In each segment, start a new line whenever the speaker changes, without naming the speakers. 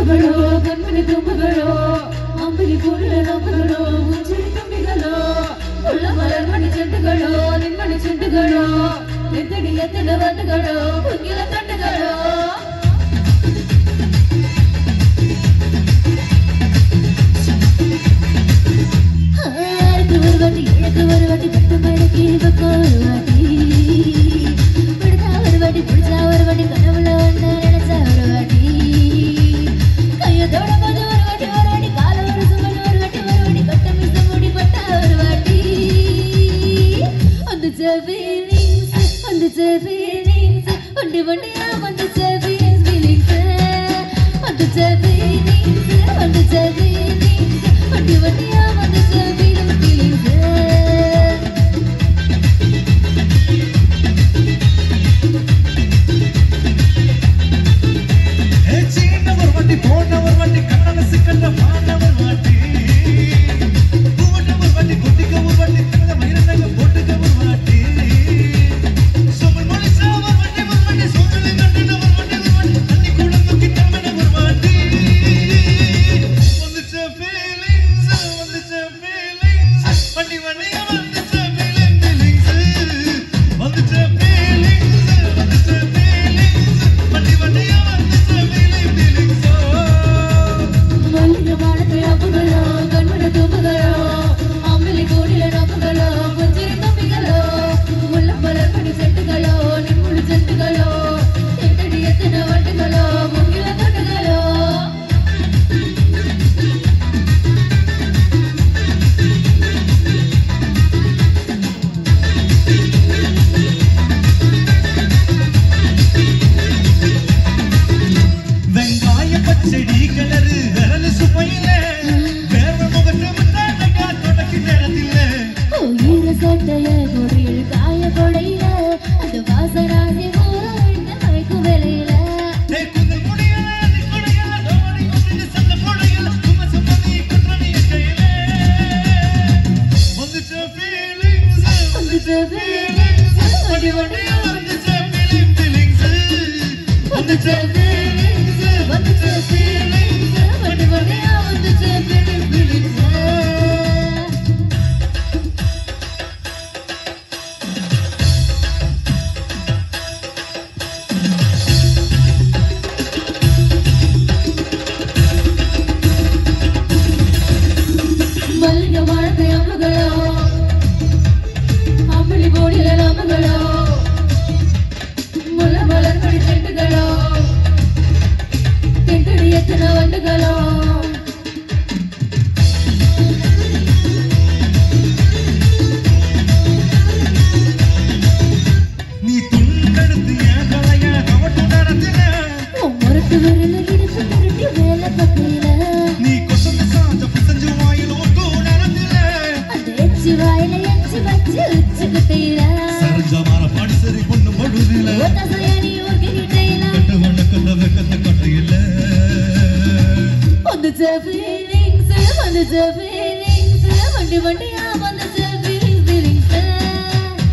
தும்புகளோ கண்மணி தும்புகளோ அம்பிலி போல நம்புகளோ உச்சிரி தும்பிகளோ உள்ள மலர் மணி செண்டுகளோ நின்மணி செண்டுகளோ எத்தடி எத்தனை வந்துகளோ புங்கில தண்டுகளோ ஒரு வாட்டி பட்டு மழைக்கு பக்கம் ஒரு வாட்டி பிடிச்சா ஒரு வாட்டி கனவுல ஒன்று நினைச்சா ஒரு வாட்டி கையத்தோட போது ஒரு வாட்டி கால ஒரு சுமன் ஒரு வாட்டி கட்ட மிச முடி பட்டா ஒரு வாட்டி வந்துச்ச ஃபீலிங்ஸ் வண்டி வண்டியா வந்துச்ச ஃபீலிங்ஸ் வந்துச்ச ஃபீலிங்ஸ் வண்டி வண்டியா வந்துச்ச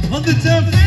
What's the